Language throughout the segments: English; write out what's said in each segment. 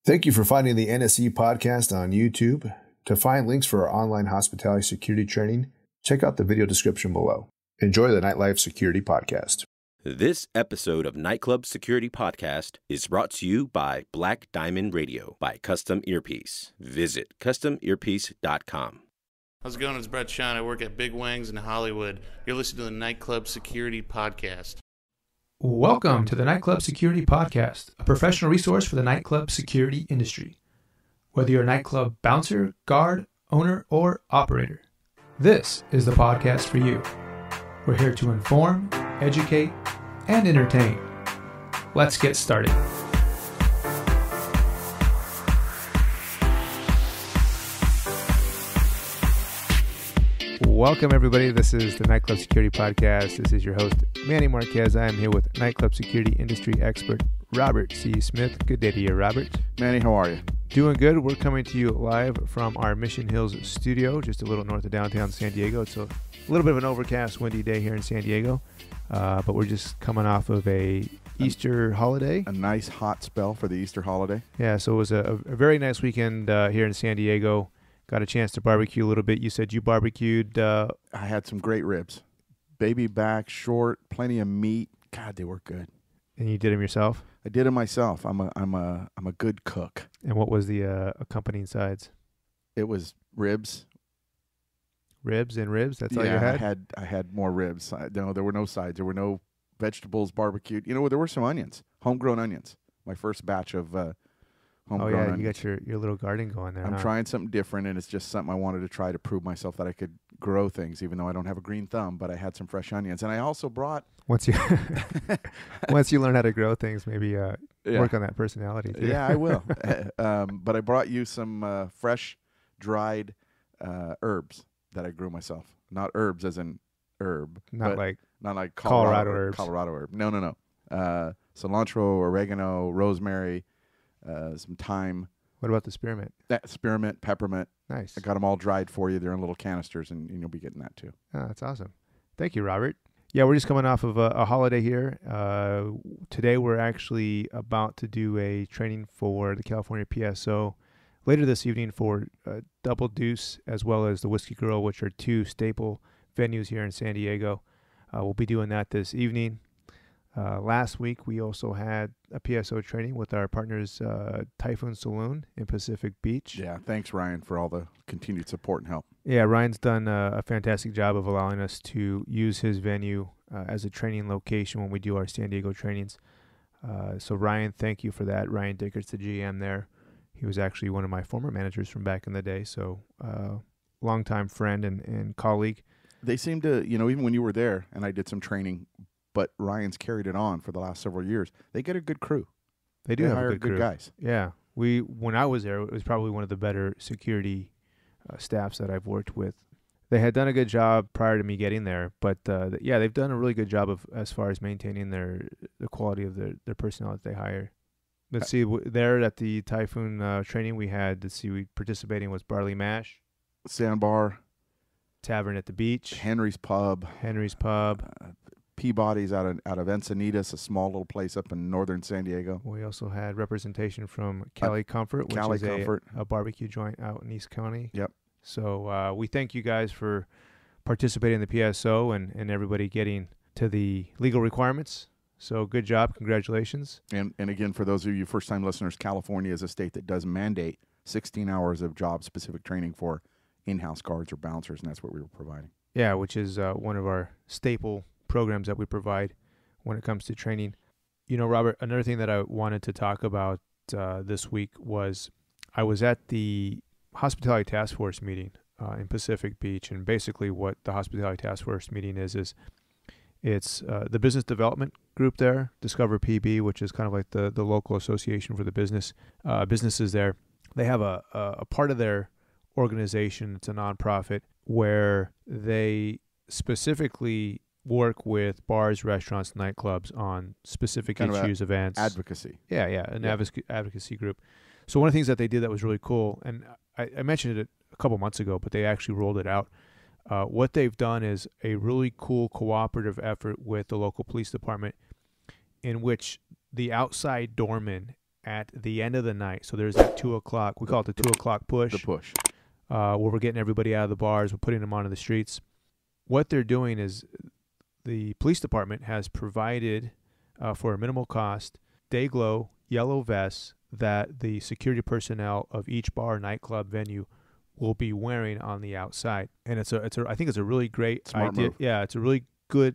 Thank you for finding the NSE podcast on YouTube. To find links for our online hospitality security training, check out the video description below. Enjoy the Nightlife Security Podcast. This episode of Nightclub Security Podcast is brought to you by Black Diamond Radio by Custom Earpiece. Visit customearpiece.com. How's it going? It's Brett Sean. I work at Big Wings in Hollywood. You're listening to the Nightclub Security Podcast. Welcome to the Nightclub Security Podcast, a professional resource for the nightclub security industry. Whether you're a nightclub bouncer, guard, owner, or operator, this is the podcast for you. We're here to inform, educate, and entertain. Let's get started. Welcome, everybody. This is the Nightclub Security Podcast. This is your host, Manny Marquez. I am here with nightclub security industry expert, Robert C. Smith. Good day to you, Robert. Manny, how are you? Doing good. We're coming to you live from our Mission Hills studio, just a little north of downtown San Diego. It's a little bit of an overcast, windy day here in San Diego, but we're just coming off of a Easter holiday. A nice hot spell for the Easter holiday. Yeah, so it was a very nice weekend here in San Diego. Got a chance to barbecue a little bit. You said you barbecued. I had some great ribs. Baby back, short, plenty of meat. God, they were good. And you did them yourself? I did them myself. I'm a good cook. And what was the accompanying sides? It was ribs. Ribs and ribs? That's all you had? I had more ribs. No, there were no sides. There were no vegetables barbecued. You know, there were some onions, homegrown onions. My first batch of homegrown onions. You got your little garden going there. I'm trying something different, and it's just something I wanted to try to prove myself that I could grow things, even though I don't have a green thumb, but I had some fresh onions. And I also brought... Once you learn how to grow things, maybe work on that personality too. Yeah, I will. But I brought you some fresh, dried herbs that I grew myself. Not herbs as in herb. Not like Colorado herbs. Colorado herb. No. Cilantro, oregano, rosemary, some thyme. What about the spearmint? Spearmint, peppermint. Nice. I got them all dried for you. They're in little canisters, and you'll be getting that too. Oh, that's awesome. Thank you, Robert. Yeah, we're just coming off of a holiday here. Today we're actually about to do a training for the California PSO. Later this evening for Double Deuce as well as the Whiskey Grill, which are two staple venues here in San Diego. We'll be doing that this evening. Last week, we also had a PSO training with our partners, Typhoon Saloon in Pacific Beach. Yeah, thanks, Ryan, for all the continued support and help. Yeah, Ryan's done a fantastic job of allowing us to use his venue as a training location when we do our San Diego trainings. So, Ryan, thank you for that. Ryan Dickert's the GM there. He was actually one of my former managers from back in the day, so longtime friend and colleague. They seem to, even when you were there, and I did some training, but Ryan's carried it on for the last several years. They get a good crew. They do have hire a good crew. Guys. Yeah. When I was there, it was probably one of the better security staffs that I've worked with. They had done a good job prior to me getting there, but they've done a really good job of as far as maintaining the quality of their personnel that they hire. Let's see, there at the Typhoon training we participating was Barley Mash, Sandbar, Tavern at the Beach, Henry's Pub, Peabody's out of Encinitas, a small little place up in northern San Diego. We also had representation from Cali Comfort, which is a barbecue joint out in East County. Yep. So we thank you guys for participating in the PSO and everybody getting to the legal requirements. So good job. Congratulations. And again, for those of you first-time listeners, California is a state that does mandate 16 hours of job-specific training for in-house guards or bouncers, and that's what we were providing. Yeah, which is one of our staple programs that we provide when it comes to training. Robert, another thing that I wanted to talk about this week was I was at the Hospitality Task Force meeting in Pacific Beach, and basically what the Hospitality Task Force meeting is it's the business development group there, Discover PB, which is kind of like the local association for the businesses there. They have a part of their organization, it's a nonprofit, where they specifically work with bars, restaurants, nightclubs on specific issues, events. Advocacy. Yeah, an advocacy group. So one of the things that they did that was really cool, and I mentioned it a couple months ago, but they actually rolled it out. What they've done is a really cool cooperative effort with the local police department in which the outside doorman at the end of the night. So there's that 2 o'clock. We call it the 2 o'clock push. The push. Where we're getting everybody out of the bars. We're putting them onto the streets. What they're doing is the police department has provided, for a minimal cost, day glow yellow vests that the security personnel of each bar, nightclub, venue will be wearing on the outside. And I think it's a really great Smart idea. move. Yeah, it's a really good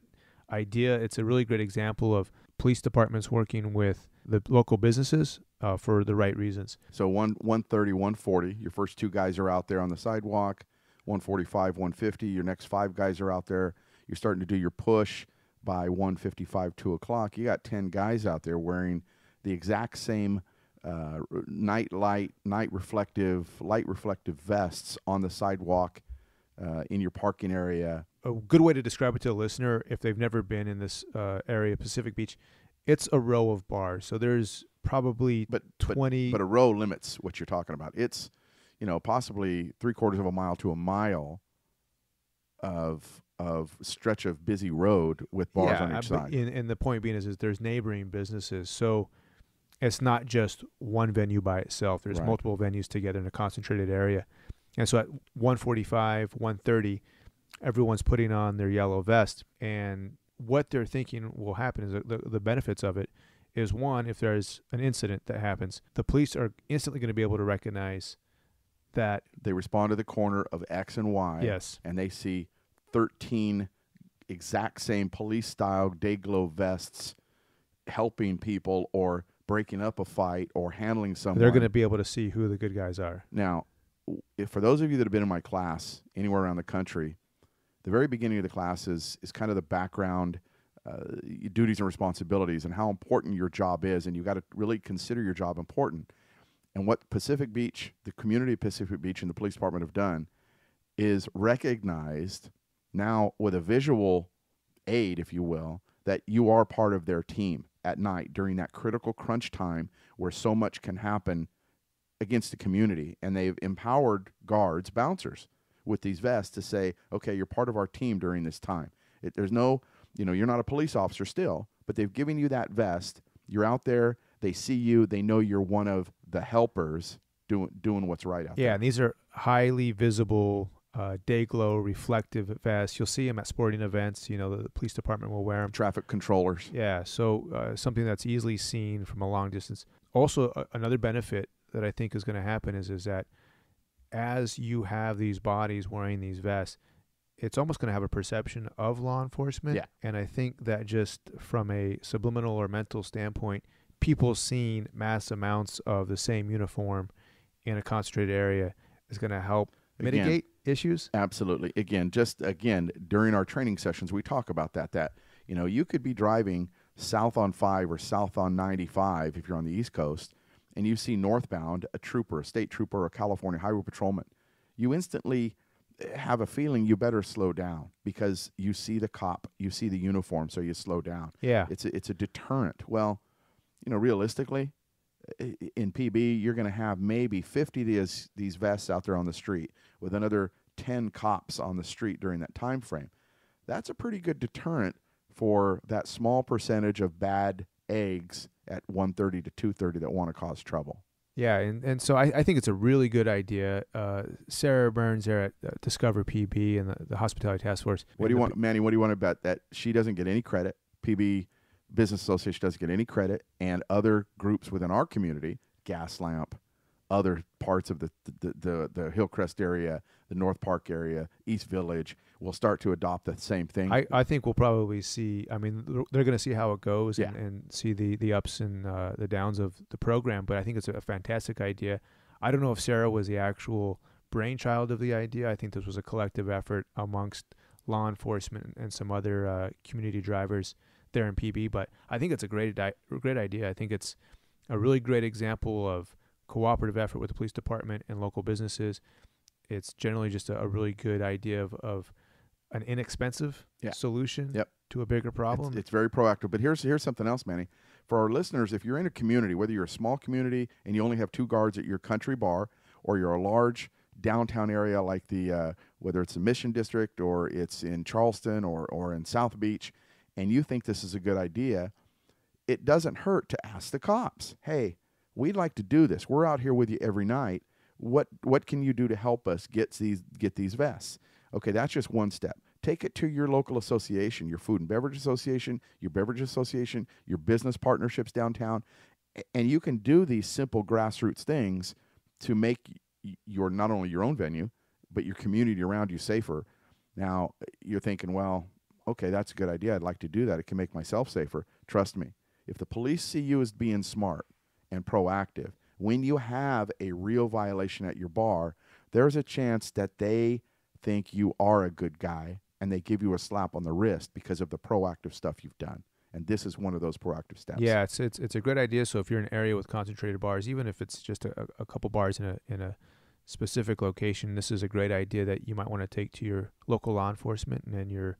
idea. It's a really great example of police departments working with the local businesses for the right reasons. So 130, 140, your first 2 guys are out there on the sidewalk. 145, 150, your next 5 guys are out there. You're starting to do your push by 155, 2 o'clock. You got 10 guys out there wearing the exact same light reflective vests on the sidewalk in your parking area. A good way to describe it to a listener, if they've never been in this area, Pacific Beach, it's a row of bars. So there's probably 20. But a row limits what you're talking about. It's, possibly 3/4 of a mile to a mile of stretch of busy road with bars on each side. And the point being is there's neighboring businesses. So it's not just one venue by itself. There's multiple venues together in a concentrated area. And so at 1:45, 1:30, everyone's putting on their yellow vest. And what they're thinking will happen is the benefits of it is, one, if there's an incident that happens, the police are instantly going to be able to recognize that they respond to the corner of X and Y. Yes. And they see 13 exact same police-style day-glow vests helping people or breaking up a fight or handling someone. They're going to be able to see who the good guys are. Now, for those of you that have been in my class anywhere around the country, the very beginning of the class is kind of the background, duties and responsibilities and how important your job is, and you've got to really consider your job important. And what Pacific Beach, the community of Pacific Beach and the police department have done is recognized now with a visual aid, if you will, that you are part of their team at night during that critical crunch time where so much can happen against the community. And they've empowered guards, bouncers, with these vests to say, okay, you're part of our team during this time. There's no, you're not a police officer still, but they've given you that vest. You're out there. They see you. They know you're one of the helpers doing what's right out there. Yeah, and these are highly visible day glow reflective vests. You'll see them at sporting events. The police department will wear them. Traffic controllers. Yeah, so something that's easily seen from a long distance. Also, another benefit that I think is going to happen is that as you have these bodies wearing these vests, it's almost going to have a perception of law enforcement. Yeah. And I think that just from a subliminal or mental standpoint, people seeing mass amounts of the same uniform in a concentrated area is going to help mitigate issues. Absolutely. Again, during our training sessions, we talk about that, you could be driving south on 5 or south on 95 if you're on the East Coast, and you see northbound a trooper, a state trooper, or a California highway patrolman. You instantly have a feeling you better slow down because you see the cop, you see the uniform, so you slow down. Yeah. It's a deterrent. Well, realistically, in PB, you're going to have maybe 50 of these vests out there on the street with another 10 cops on the street during that time frame. That's a pretty good deterrent for that small percentage of bad eggs at 1:30 to 2:30 that want to cause trouble. Yeah, and so I think it's a really good idea. Sarah Burns there at Discover PB and the Hospitality Task Force. What do you want, Manny? What do you want to bet that she doesn't get any credit? PB Business Association doesn't get any credit, and other groups within our community, Gas Lamp, other parts of the Hillcrest area, the North Park area, East Village, will start to adopt the same thing. I think we'll probably see. I mean, they're going to see how it goes Yeah. and see the ups and the downs of the program. But I think it's a fantastic idea. I don't know if Sarah was the actual brainchild of the idea. I think this was a collective effort amongst law enforcement and some other community drivers there in PB. But I think it's a great idea. I think it's a really great example of cooperative effort with the police department and local businesses. It's generally just a really good idea of an inexpensive solution to a bigger problem. It's very proactive. But here's something else, Manny. For our listeners, if you're in a community, whether you're a small community and you only have 2 guards at your country bar, or you're a large downtown area like whether it's the Mission District or it's in Charleston or in South Beach, and you think this is a good idea, it doesn't hurt to ask the cops, hey, we'd like to do this. We're out here with you every night. What can you do to help us get these vests? Okay, that's just one step. Take it to your local association, your food and beverage association, your beverage association, your business partnerships downtown, and you can do these simple grassroots things to make your not only your own venue, but your community around you safer. Now, you're thinking, well, okay, that's a good idea. I'd like to do that. It can make myself safer. Trust me, if the police see you as being smart and proactive, when you have a real violation at your bar, there's a chance that they think you are a good guy and they give you a slap on the wrist because of the proactive stuff you've done. And this is one of those proactive steps. Yeah, it's a great idea. So if you're in an area with concentrated bars, even if it's just a couple bars in a specific location, this is a great idea that you might want to take to your local law enforcement and then your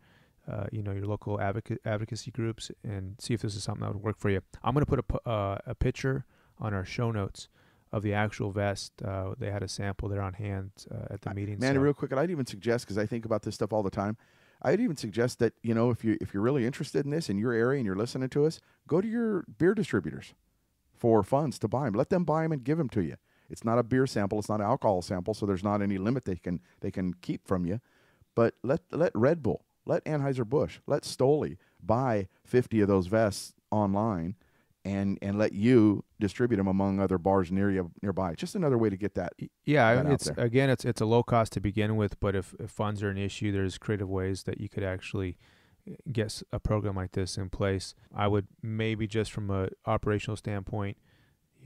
your local advocacy groups and see if this is something that would work for you. I'm going to put a picture on our show notes of the actual vest. They had a sample there on hand at the meeting. Manny, real quick, and I'd even suggest, because I think about this stuff all the time, I'd even suggest that, if you're really interested in this in your area and you're listening to us, go to your beer distributors for funds to buy them. Let them buy them and give them to you. It's not a beer sample. It's not an alcohol sample, so there's not any limit they can keep from you. But let Red Bull, let Anheuser-Busch, let Stoli buy 50 of those vests online and let you distribute them among other bars nearby. Just another way to get that. Yeah, that it's again, it's a low cost to begin with, but if funds are an issue, there's creative ways that you could actually get a program like this in place. I would maybe just from a operational standpoint,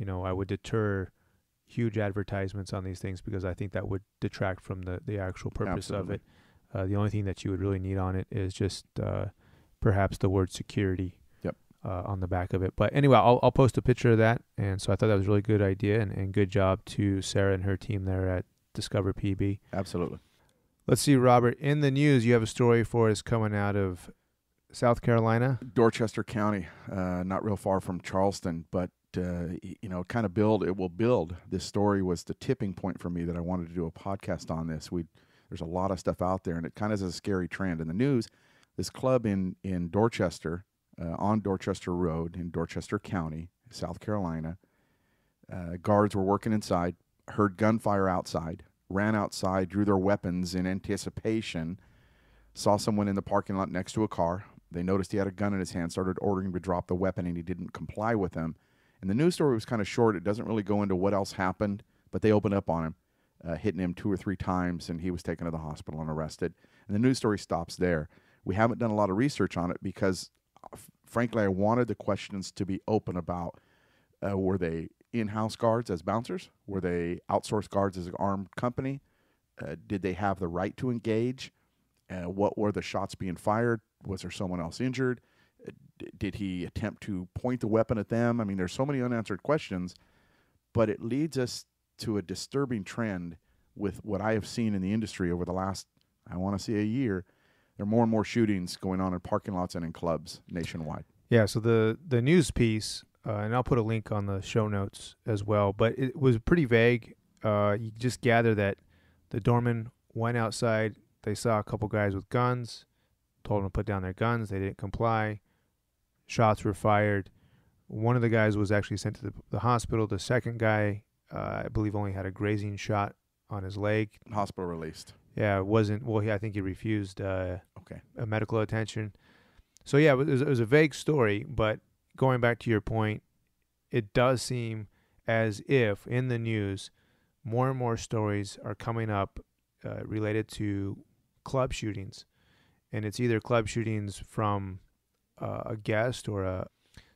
I would deter huge advertisements on these things because I think that would detract from the actual purpose Absolutely. of it. The only thing that you would really need on it is just perhaps the word security. On the back of it. But anyway, I'll post a picture of that. And so I thought that was a really good idea and good job to Sarah and her team there at Discover PB. Absolutely. Let's see, Robert, in the news, you have a story for us coming out of South Carolina. Dorchester County, not real far from Charleston, but it will build. This story was the tipping point for me that I wanted to do a podcast on this. There's a lot of stuff out there, and it kind of is a scary trend. In the news, this club in Dorchester, on Dorchester Road in Dorchester County, South Carolina. Guards were working inside, heard gunfire outside, ran outside, drew their weapons in anticipation, saw someone in the parking lot next to a car. They noticed he had a gun in his hand, started ordering him to drop the weapon, and he didn't comply with them. And the news story was kind of short. It doesn't really go into what else happened, but they opened up on him, hitting him 2 or 3 times, and he was taken to the hospital and arrested. And the news story stops there. We haven't done a lot of research on it because frankly, I wanted the questions to be open about, were they in-house guards as bouncers? Were they outsourced guards as an armed company? Did they have the right to engage? What were the shots being fired? Was there someone else injured? Did he attempt to point the weapon at them? I mean, there's so many unanswered questions, but it leads us to a disturbing trend with what I have seen in the industry over the last, I want to say, a year. There are more and more shootings going on in parking lots and in clubs nationwide. Yeah, so the news piece, and I'll put a link on the show notes as well, but it was pretty vague. You just gather that the doorman went outside. They saw a couple guys with guns, told them to put down their guns. They didn't comply. Shots were fired. One of the guys was actually sent to the hospital. The second guy, I believe, only had a grazing shot on his leg. Hospital released. Yeah, it wasn't. Well, I think he refused a medical attention. So yeah, it was a vague story. But going back to your point, it does seem as if in the news, more and more stories are coming up related to club shootings, and it's either club shootings from a guest or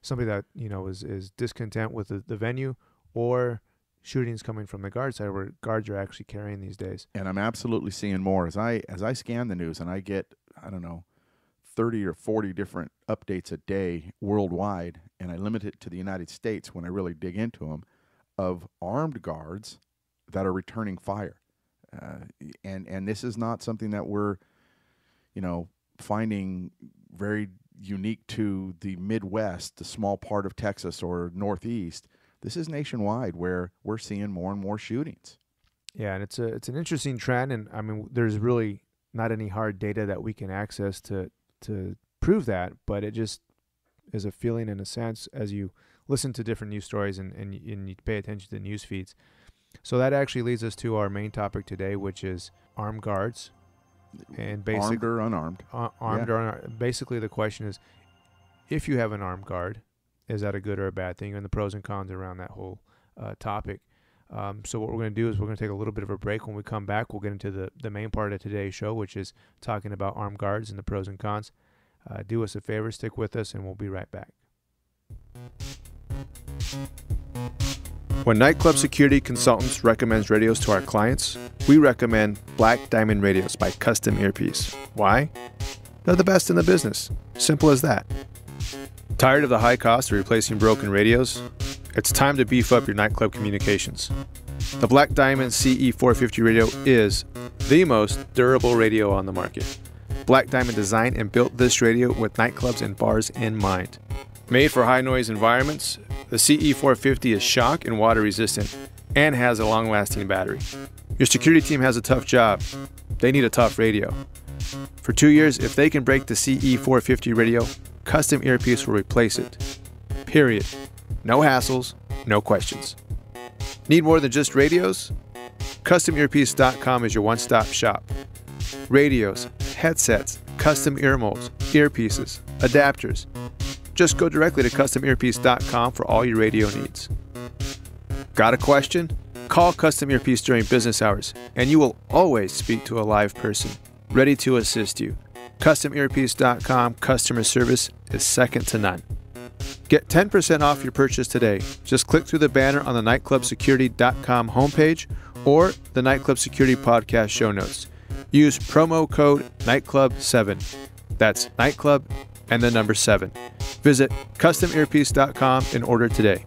somebody that is discontent with the venue, or shootings coming from the guard side where guards are actually carrying these days. And I'm absolutely seeing more as I scan the news, and I get 30 or 40 different updates a day worldwide, and I limit it to the United States when I really dig into them, of armed guards that are returning fire. And this is not something that we're finding very unique to the Midwest, the small part of Texas or Northeast. This is nationwide where we're seeing more and more shootings. Yeah, and it's an interesting trend, and I mean, there's really not any hard data that we can access to prove that, but it just is a feeling in a sense as you listen to different news stories and you pay attention to news feeds. So that actually leads us to our main topic today, which is armed guards. And armed or unarmed. Armed or unarmed. Basically, the question is, if you have an armed guard, is that a good or a bad thing? And the pros and cons around that whole topic. So what we're going to do is we're going to take a little bit of a break. When we come back, we'll get into the main part of today's show, which is talking about armed guards and the pros and cons. Do us a favor, stick with us, and we'll be right back. When Nightclub Security Consultants recommends radios to our clients, we recommend Black Diamond Radios by Custom Earpiece. Why? They're the best in the business. Simple as that. Tired of the high cost of replacing broken radios? It's time to beef up your nightclub communications. The Black Diamond CE450 radio is the most durable radio on the market. Black Diamond designed and built this radio with nightclubs and bars in mind. Made for high noise environments, the CE450 is shock and water resistant and has a long-lasting battery. Your security team has a tough job. They need a tough radio. For 2 years, if they can break the CE450 radio, Custom Earpiece will replace it. Period. No hassles, no questions. Need more than just radios? CustomEarpiece.com is your one-stop shop. Radios, headsets, custom ear molds, earpieces, adapters. Just go directly to CustomEarpiece.com for all your radio needs. Got a question? Call Custom Earpiece during business hours, and you will always speak to a live person, ready to assist you. CustomEarpiece.com customer service is second to none. Get 10% off your purchase today. Just click through the banner on the nightclubsecurity.com homepage or the Nightclub Security Podcast show notes. Use promo code NIGHTCLUB7. That's nightclub and the number 7. Visit CustomEarpiece.com and order today.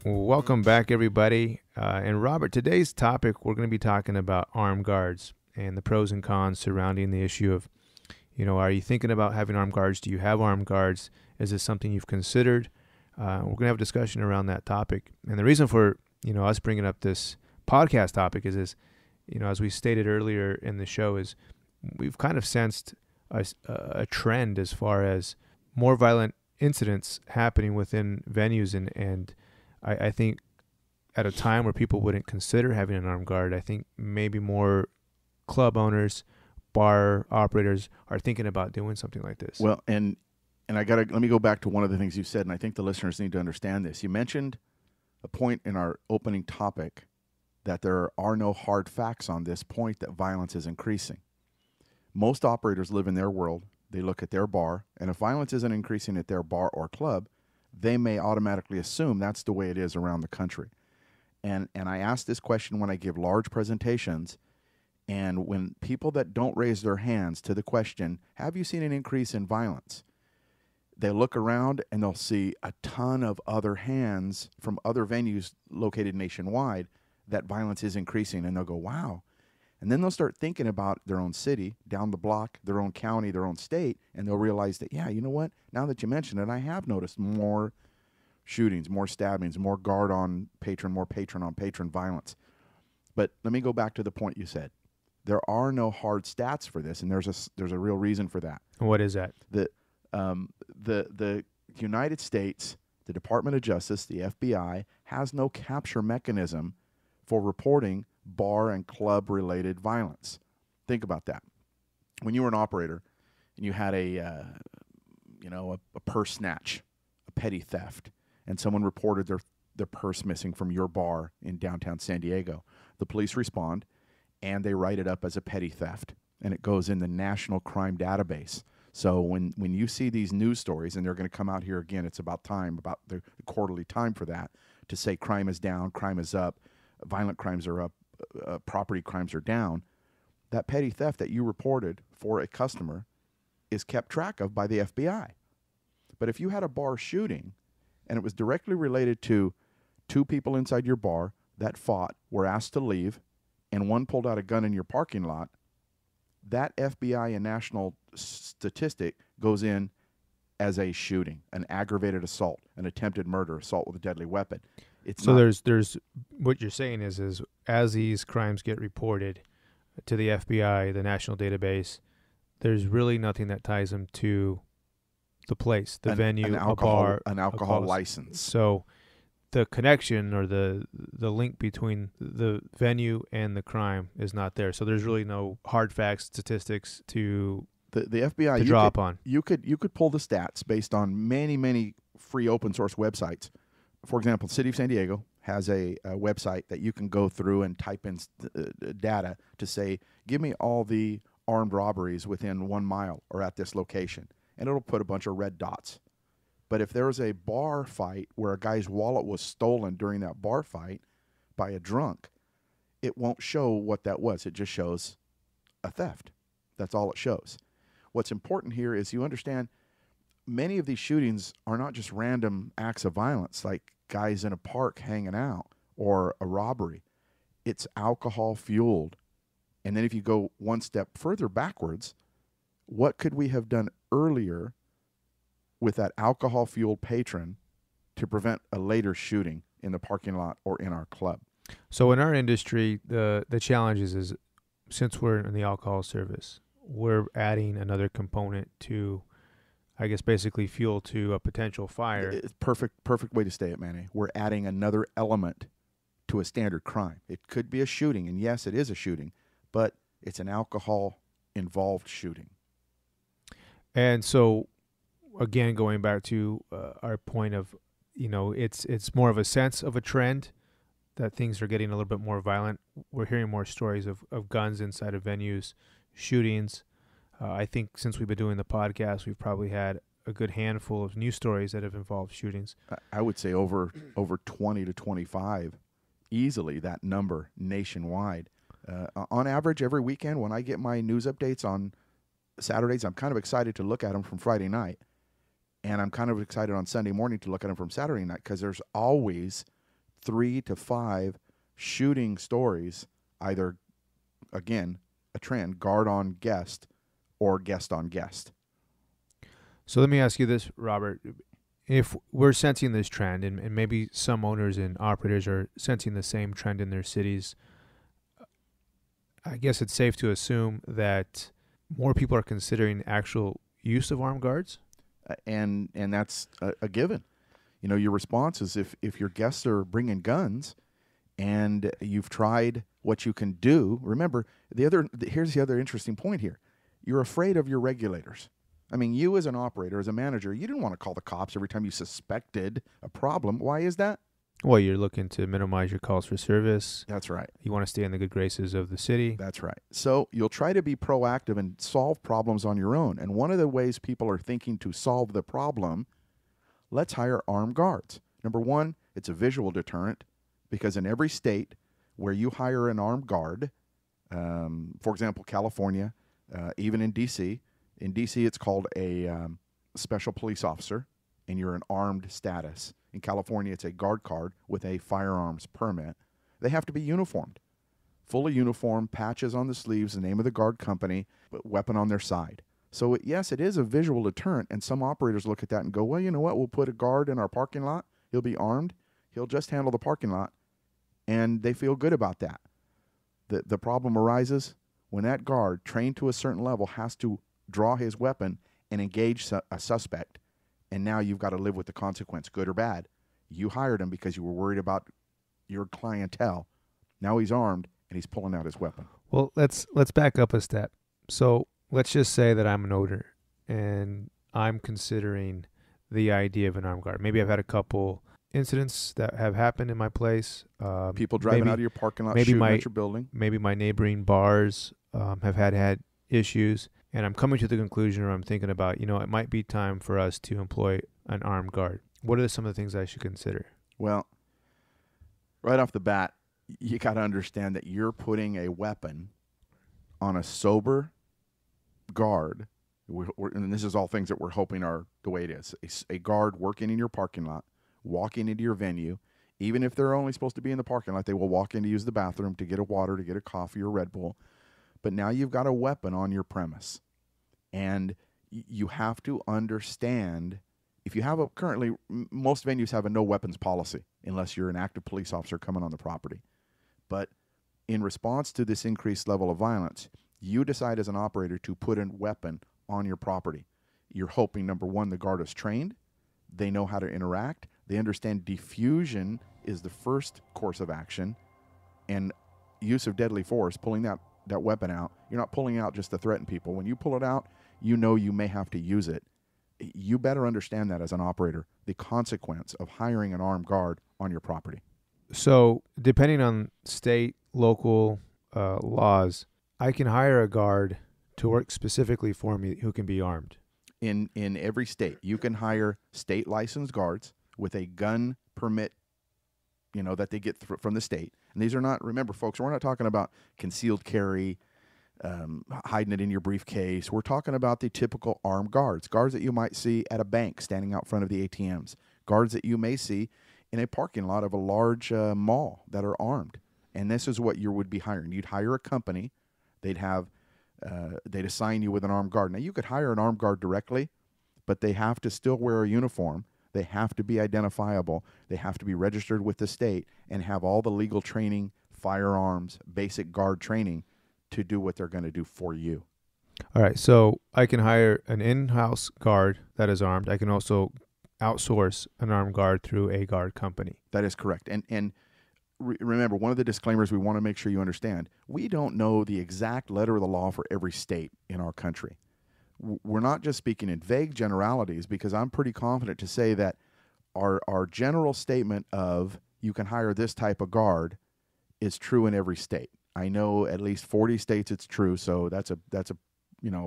Welcome back, everybody. And Robert, today's topic, we're going to be talking about armed guards and the pros and cons surrounding the issue of, are you thinking about having armed guards? Do you have armed guards? Is this something you've considered? We're going to have a discussion around that topic. And the reason for, us bringing up this podcast topic is, as we stated earlier in the show, is we've kind of sensed a trend as far as more violent incidents happening within venues. And I think at a time where people wouldn't consider having an armed guard, I think maybe more club owners, bar operators are thinking about doing something like this. Well, and let me go back to one of the things you said, and I think the listeners need to understand this. You mentioned a point in our opening topic that there are no hard facts on this point that violence is increasing. Most operators live in their world. They look at their bar, and if violence isn't increasing at their bar or club, they may automatically assume that's the way it is around the country. And I ask this question when I give large presentations, and when people that don't raise their hands to the question, have you seen an increase in violence? They look around and they'll see a ton of other hands from other venues located nationwide that violence is increasing, and they'll go, wow. And then they'll start thinking about their own city, down the block, their own county, their own state, and they'll realize that, yeah, you know what? Now that you mention it, I have noticed more shootings, more stabbings, more guard on patron, more patron on patron violence. But let me go back to the point you said. There are no hard stats for this, and there's a real reason for that. What is that? The United States, the Department of Justice, the FBI, has no capture mechanism for reporting bar and club related violence. Think about that. When you were an operator and you had a purse snatch, a petty theft, and someone reported their purse missing from your bar in downtown San Diego, the police respond and they write it up as a petty theft, and it goes in the National Crime Database. So when you see these news stories, and they're going to come out here again, it's about the quarterly time for that, to say crime is down, crime is up, violent crimes are up, property crimes are down, that petty theft that you reported for a customer is kept track of by the FBI. But if you had a bar shooting and it was directly related to two people inside your bar that fought, were asked to leave, and one pulled out a gun in your parking lot, that FBI and national statistic goes in as a shooting, an aggravated assault, an attempted murder, assault with a deadly weapon. There's what you're saying is as these crimes get reported to the FBI, the national database, there's really nothing that ties them to the place, the an venue, alcohol, a bar, an alcohol license. So the connection or the link between the venue and the crime is not there. So there's really no hard facts, statistics to The FBI to draw upon. You could pull the stats based on many free open source websites. For example, the City of San Diego has a website that you can go through and type in data to say, give me all the armed robberies within 1 mile or at this location, and it'll put a bunch of red dots. But if there was a bar fight where a guy's wallet was stolen during that bar fight by a drunk, it won't show what that was. It just shows a theft. That's all it shows. What's important here is you understand many of these shootings are not just random acts of violence, like guys in a park hanging out or a robbery. It's alcohol fueled. And then if you go one step further backwards, what could we have done earlier with that alcohol fueled patron to prevent a later shooting in the parking lot or in our club? So in our industry, the challenge is since we're in the alcohol service, we're adding another component to, I guess, basically fuel to a potential fire. It's perfect way to say it, Manny. We're adding another element to a standard crime. It could be a shooting, and yes, it is a shooting, but it's an alcohol-involved shooting. And so, again, going back to our point of, it's more of a sense of a trend that things are getting a little bit more violent. We're hearing more stories of guns inside of venues, shootings. I think since we've been doing the podcast, we've probably had a good handful of news stories that have involved shootings. I would say over 20 to 25, easily that number nationwide. On average, every weekend when I get my news updates on Saturdays, I'm kind of excited to look at them from Friday night. And I'm kind of excited on Sunday morning to look at them from Saturday night because there's always 3 to 5 shooting stories, either, again, a trend, guard on guest or guest on guest. So let me ask you this, Robert. If we're sensing this trend, and maybe some owners and operators are sensing the same trend in their cities, I guess it's safe to assume that more people are considering actual use of armed guards? And that's a given. Your response is if your guests are bringing guns and you've tried what you can do, remember, here's the other interesting point here. You're afraid of your regulators. I mean, you as an operator, as a manager, you didn't want to call the cops every time you suspected a problem. Why is that? Well, you're looking to minimize your calls for service. That's right. You want to stay in the good graces of the city. That's right. So you'll try to be proactive and solve problems on your own. And one of the ways people are thinking to solve the problem, let's hire armed guards. Number one, it's a visual deterrent because in every state where you hire an armed guard, for example, California, even in D.C., it's called a special police officer, and you're an armed status. In California, it's a guard card with a firearms permit. They have to be uniformed, fully uniformed, patches on the sleeves, the name of the guard company, but weapon on their side. So, yes, it is a visual deterrent, and some operators look at that and go, well, you know what, we'll put a guard in our parking lot. He'll be armed. He'll just handle the parking lot, and they feel good about that. The problem arises when that guard, trained to a certain level, has to draw his weapon and engage a suspect. And now you've got to live with the consequence, good or bad. You hired him because you were worried about your clientele. Now he's armed, and he's pulling out his weapon. Well, let's back up a step. So let's just say that I'm an owner, and I'm considering the idea of an armed guard. Maybe I've had a couple incidents that have happened in my place. People driving out of your parking lot, shooting at your building. Maybe my neighboring bars have had issues. And I'm coming to the conclusion, or I'm thinking about, it might be time for us to employ an armed guard. What are some of the things I should consider? Well, right off the bat, you got to understand that you're putting a weapon on a sober guard. And this is all things that we're hoping are the way it is. A guard working in your parking lot, walking into your venue. Even if they're only supposed to be in the parking lot, they will walk in to use the bathroom, to get a water, to get a coffee or Red Bull. But now you've got a weapon on your premise. And you have to understand, if you have currently, most venues have a no weapons policy, unless you're an active police officer coming on the property. But in response to this increased level of violence, you decide as an operator to put a weapon on your property. You're hoping, number one, the guard is trained. They know how to interact. They understand diffusion is the first course of action, and use of deadly force, pulling that weapon out. You're not pulling out just to threaten people. When you pull it out, you know you may have to use it. You better understand that as an operator, the consequence of hiring an armed guard on your property. So depending on state, local laws, I can hire a guard to work specifically for me who can be armed. In every state, you can hire state licensed guards with a gun permit, that they get from the state. And these are not, remember, folks, we're not talking about concealed carry, hiding it in your briefcase. We're talking about the typical armed guards that you might see at a bank standing out front of the ATMs, guards that you may see in a parking lot of a large mall that are armed. And this is what you would be hiring. You'd hire a company. They'd assign you with an armed guard. Now, you could hire an armed guard directly, but they have to still wear a uniform. They have to be identifiable. They have to be registered with the state and have all the legal training, firearms, basic guard training to do what they're going to do for you. All right. So I can hire an in-house guard that is armed. I can also outsource an armed guard through a guard company. That is correct. And remember, one of the disclaimers we want to make sure you understand, we don't know the exact letter of the law for every state in our country. We're not just speaking in vague generalities, because I'm pretty confident to say that our general statement of you can hire this type of guard is true in every state. I know at least 40 states it's true, so that's a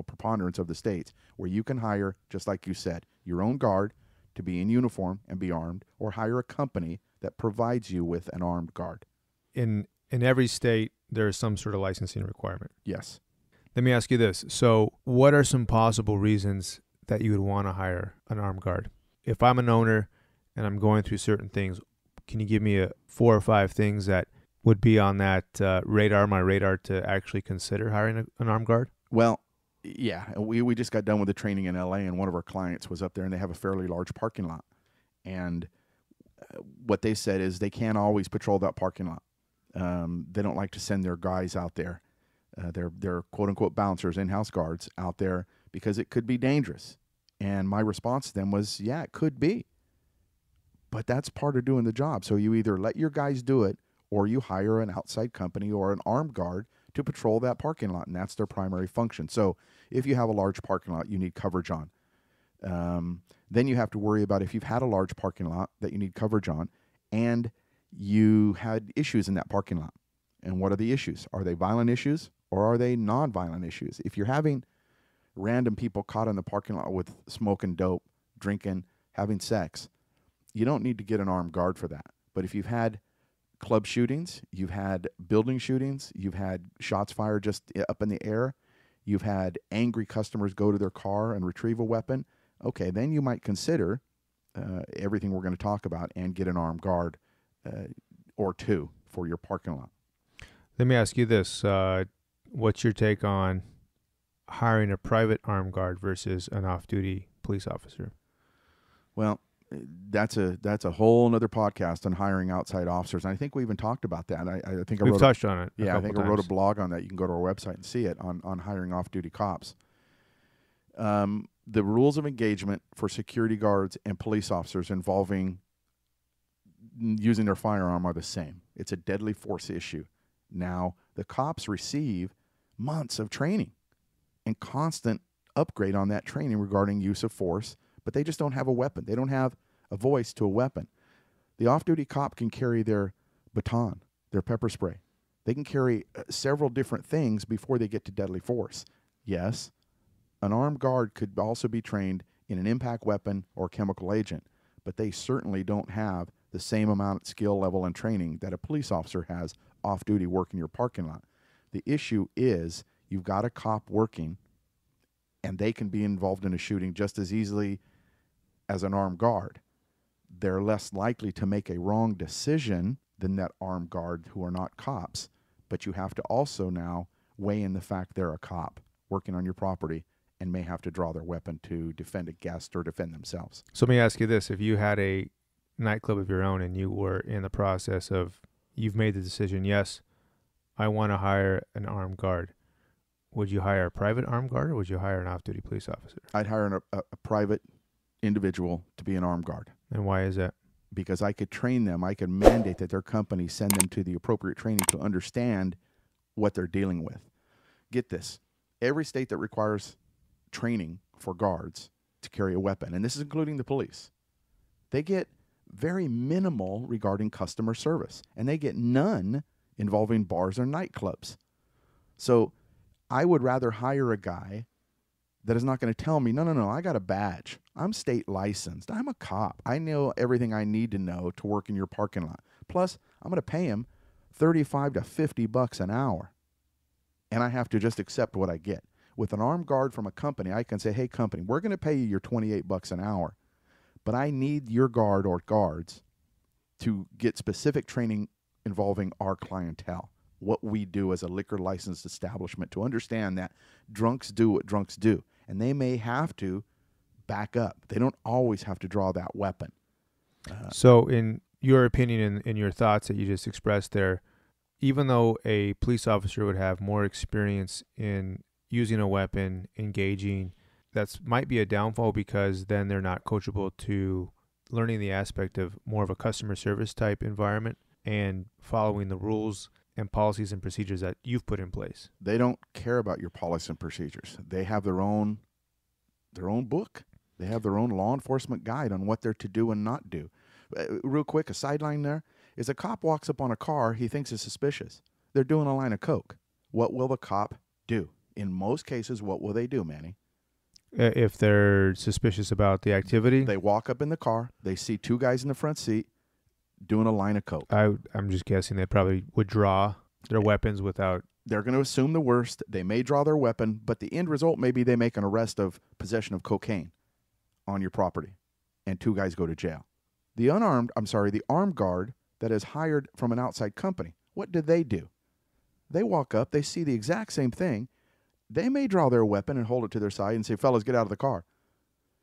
preponderance of the states where you can hire, just like you said, your own guard to be in uniform and be armed, or hire a company that provides you with an armed guard. In every state, there is some sort of licensing requirement. Yes. Let me ask you this. So what are some possible reasons that you would want to hire an armed guard? If I'm an owner and I'm going through certain things, can you give me 4 or 5 things that would be on that my radar to actually consider hiring an armed guard? Well, yeah. We just got done with the training in LA, and one of our clients was up there, and they have a fairly large parking lot. And what they said is they can't always patrol that parking lot. They don't like to send their guys out there. They're quote-unquote bouncers, in-house guards out there, because it could be dangerous. And my response to them was, yeah, it could be. But that's part of doing the job. So you either let your guys do it, or you hire an outside company or an armed guard to patrol that parking lot, and that's their primary function. So if you have a large parking lot you need coverage on, then you have to worry about if you've had a large parking lot that you need coverage on, and you had issues in that parking lot. And what are the issues? Are they violent issues, or are they non-violent issues? If you're having random people caught in the parking lot with smoking dope, drinking, having sex, you don't need to get an armed guard for that. But if you've had club shootings, you've had building shootings, you've had shots fired just up in the air, you've had angry customers go to their car and retrieve a weapon, okay, then you might consider everything we're going to talk about and get an armed guard or two for your parking lot. Let me ask you this. What's your take on hiring a private armed guard versus an off-duty police officer? Well, that's a whole nother podcast on hiring outside officers. And I think we even talked about that. I think we've touched on it. Yeah, I think I wrote a blog on that. You can go to our website and see it on hiring off-duty cops. The rules of engagement for security guards and police officers involving using their firearm are the same. It's a deadly force issue. Now, the cops receive months of training and constant upgrade on that training regarding use of force, but they just don't have a weapon. They don't have a voice to a weapon. The off-duty cop can carry their baton, their pepper spray. They can carry several different things before they get to deadly force. Yes, an armed guard could also be trained in an impact weapon or chemical agent, but they certainly don't have the same amount of skill level and training that a police officer has off-duty working your parking lot. The issue is you've got a cop working, and they can be involved in a shooting just as easily as an armed guard. They're less likely to make a wrong decision than that armed guard who are not cops, but you have to also now weigh in the fact they're a cop working on your property and may have to draw their weapon to defend a guest or defend themselves. So let me ask you this. If you had a nightclub of your own and you were in the process of, you've made the decision, yes, I want to hire an armed guard, would you hire a private armed guard or would you hire an off-duty police officer? I'd hire a private individual to be an armed guard. And why is that? Because I could train them. I could mandate that their company send them to the appropriate training to understand what they're dealing with. Get this. Every state that requires training for guards to carry a weapon, and this is including the police, they get very minimal regarding customer service, and they get none involving bars or nightclubs. So I would rather hire a guy that is not going to tell me, no, I got a badge. I'm state licensed. I'm a cop. I know everything I need to know to work in your parking lot. Plus, I'm going to pay him $35 to $50 an hour, and I have to just accept what I get. With an armed guard from a company, I can say, hey, company, we're going to pay you your $28 an hour, but I need your guard or guards to get specific training involving our clientele, what we do as a liquor licensed establishment, to understand that drunks do what drunks do, and they may have to back up. They don't always have to draw that weapon. So in your opinion and in your thoughts that you just expressed there, even though a police officer would have more experience in using a weapon, engaging, that might be a downfall because then they're not coachable to learning the aspect of more of a customer service type environment and following the rules and policies and procedures that you've put in place. They don't care about your policies and procedures. They have their own book. They have their own law enforcement guide on what they're to do and not do. Real quick, a sideline there is a cop walks up on a car he thinks is suspicious. They're doing a line of coke. What will the cop do? In most cases, what will they do, Manny? If they're suspicious about the activity? They walk up in the car. They see two guys in the front seat doing a line of coke. I'm just guessing they probably would draw their weapons without... They're going to assume the worst. They may draw their weapon, but the end result may be they make an arrest of possession of cocaine on your property, and two guys go to jail. The armed guard that is hired from an outside company, what do? They walk up, they see the exact same thing. They may draw their weapon and hold it to their side and say, fellas, get out of the car.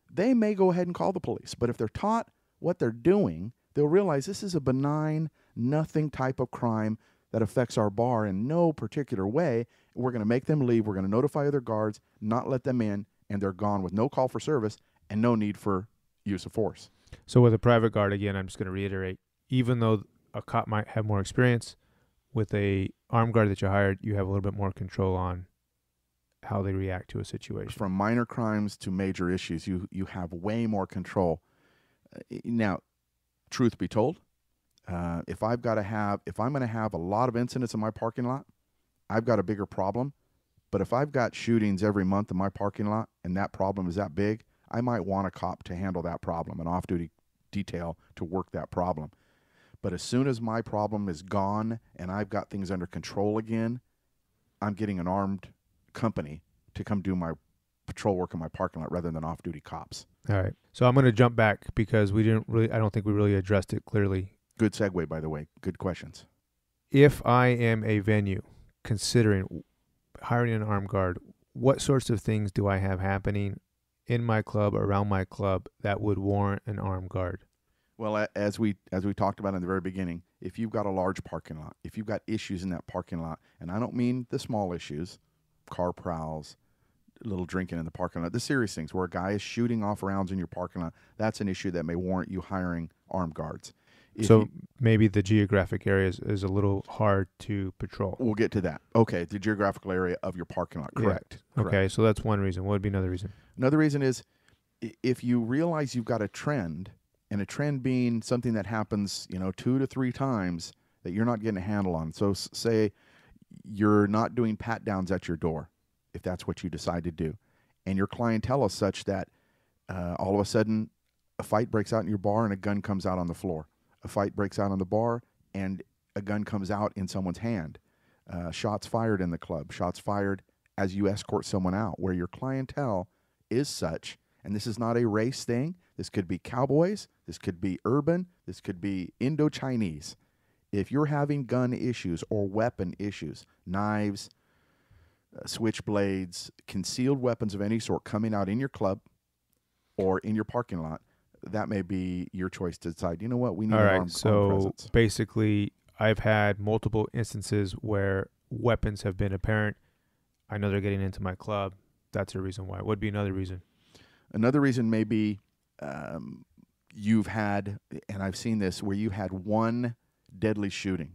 They may go ahead and call the police, but if they're taught what they're doing, they'll realize this is a benign, nothing type of crime that affects our bar in no particular way. We're going to make them leave. We're going to notify other guards, not let them in, and they're gone with no call for service and no need for use of force. So with a private guard, again, I'm just going to reiterate, even though a cop might have more experience, with a armed guard that you hired, you have a little bit more control on how they react to a situation. From minor crimes to major issues, you have way more control. Now, truth be told, if I'm going to have a lot of incidents in my parking lot, I've got a bigger problem. But if I've got shootings every month in my parking lot and that problem is that big, I might want a cop to handle that problem, an off-duty detail to work that problem. But as soon as my problem is gone and I've got things under control again, I'm getting an armed company to come do my patrol work in my parking lot rather than off-duty cops. All right. So I'm going to jump back because I don't think we really addressed it clearly. Good segue, by the way. Good questions. If I am a venue considering hiring an armed guard, what sorts of things do I have happening in my club, around my club, that would warrant an armed guard? Well, as we talked about in the very beginning, if you've got a large parking lot, if you've got issues in that parking lot, and I don't mean the small issues, car prowls, little drinking in the parking lot, the serious things where a guy is shooting off rounds in your parking lot, that's an issue that may warrant you hiring armed guards. Maybe the geographic area is a little hard to patrol. We'll get to that. Okay, the geographical area of your parking lot, correct. Yeah. Okay, so that's one reason. What would be another reason? Another reason is if you realize you've got a trend, and a trend being something that happens, 2 to 3 times that you're not getting a handle on. So say you're not doing pat downs at your door, if that's what you decide to do, and your clientele is such that all of a sudden a fight breaks out in your bar and a gun comes out on the floor. A fight breaks out on the bar and a gun comes out in someone's hand. Shots fired in the club. Shots fired as you escort someone out, where your clientele is such, and this is not a race thing. This could be cowboys. This could be urban. This could be Indo-Chinese. If you're having gun issues or weapon issues, knives, switchblades, concealed weapons of any sort coming out in your club or in your parking lot, that may be your choice to decide, you know what, we need an armed presence. Basically, I've had multiple instances where weapons have been apparent. I know they're getting into my club. That's a reason why. What would be another reason? Another reason may be you've had, and I've seen this, where you had one deadly shooting.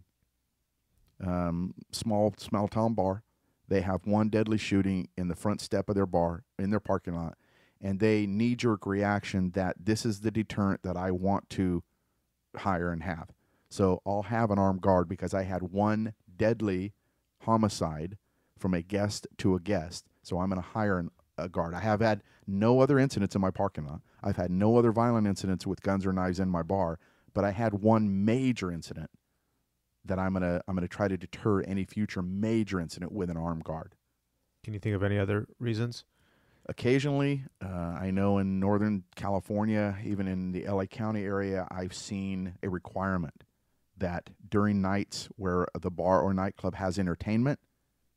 Small town bar. They have one deadly shooting in the front step of their bar, in their parking lot, and they knee-jerk reaction that this is the deterrent that I want to hire and have. So I'll have an armed guard because I had one deadly homicide from a guest to a guest. So I'm going to hire a guard. I have had no other incidents in my parking lot. I've had no other violent incidents with guns or knives in my bar, but I had one major incident that I'm gonna try to deter any future major incident with an armed guard. Can you think of any other reasons? Occasionally, I know in Northern California, even in the LA County area, I've seen a requirement that during nights where the bar or nightclub has entertainment,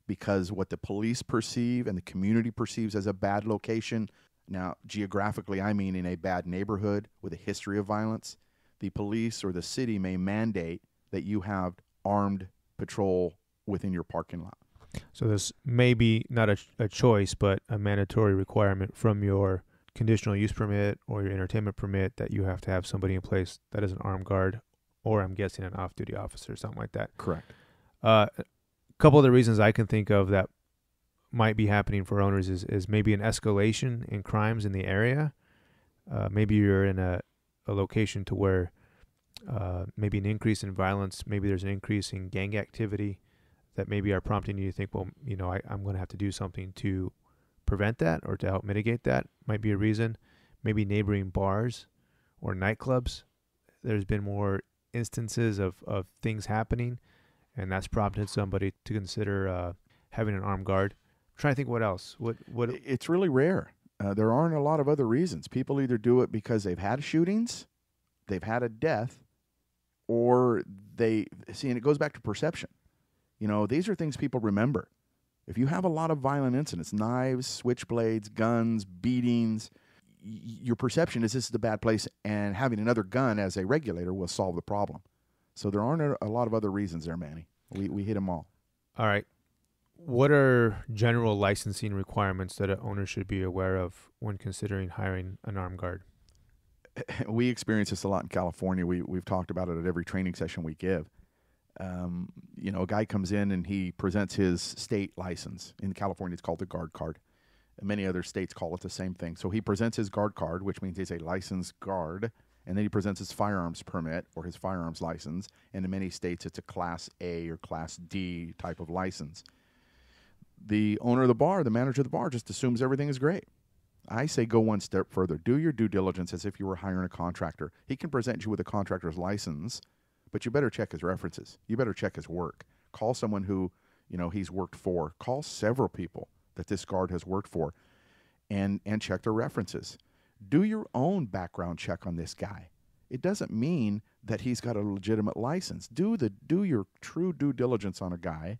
because what the police perceive and the community perceives as a bad location, now geographically I mean in a bad neighborhood with a history of violence, the police or the city may mandate that you have armed patrol within your parking lot. So this may be not a choice, but a mandatory requirement from your conditional use permit or your entertainment permit that you have to have somebody in place that is an armed guard, or I'm guessing an off-duty officer, something like that. Correct. A couple of the reasons I can think of that might be happening for owners is maybe an escalation in crimes in the area. Maybe you're in a location to where maybe an increase in violence, maybe there's an increase in gang activity that maybe are prompting you to think, well, I'm going to have to do something to prevent that or to help mitigate that. Might be a reason. Maybe neighboring bars or nightclubs, there's been more instances of things happening, and that's prompted somebody to consider having an armed guard. I'm trying to think what else. What? It's really rare. There aren't a lot of other reasons. People either do it because they've had shootings, they've had a death, or and it goes back to perception. These are things people remember. If you have a lot of violent incidents, knives, switchblades, guns, beatings, your perception is this is the bad place, and having another gun as a regulator will solve the problem. So there aren't a lot of other reasons there, Manny. We hit them all. All right. What are general licensing requirements that an owner should be aware of when considering hiring an armed guard? We experience this a lot in California. We've talked about it at every training session we give. A guy comes in and he presents his state license. In California, it's called the guard card. And many other states call it the same thing. So he presents his guard card, which means he's a licensed guard, and then he presents his firearms permit or his firearms license. And in many states, it's a Class A or Class D type of license. The owner of the bar, the manager of the bar, just assumes everything is great. I say go one step further. Do your due diligence as if you were hiring a contractor. He can present you with a contractor's license, but you better check his references. You better check his work. Call someone who, he's worked for. Call several people that this guard has worked for and check their references. Do your own background check on this guy. It doesn't mean that he's got a legitimate license. Do your true due diligence on a guy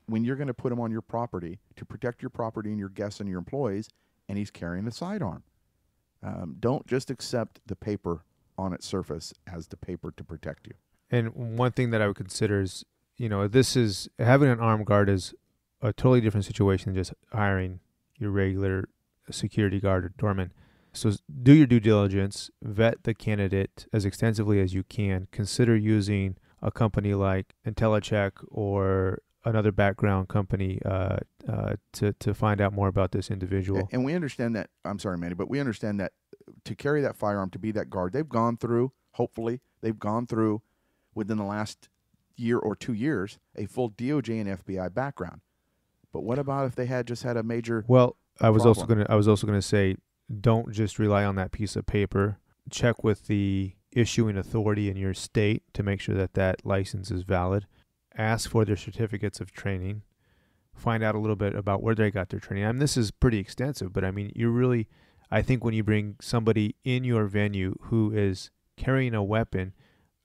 when you're going to put him on your property to protect your property and your guests and your employees, and he's carrying a sidearm. Don't just accept the paper on its surface as the paper to protect you. And one thing that I would consider is, having an armed guard is a totally different situation than just hiring your regular security guard or doorman. So do your due diligence, vet the candidate as extensively as you can. Consider using a company like IntelliCheck or another background company to find out more about this individual. And we understand that, I'm sorry, Manny, but we understand that to carry that firearm, to be that guard, hopefully, they've gone through within the last year or 2 years, a full DOJ and FBI background. But what about if they had just had a major Well, I was problem? also gonna say, don't just rely on that piece of paper. Check with the issuing authority in your state to make sure that license is valid. Ask for their certificates of training. Find out a little bit about where they got their training. I mean, this is pretty extensive, but I mean, I think when you bring somebody in your venue who is carrying a weapon,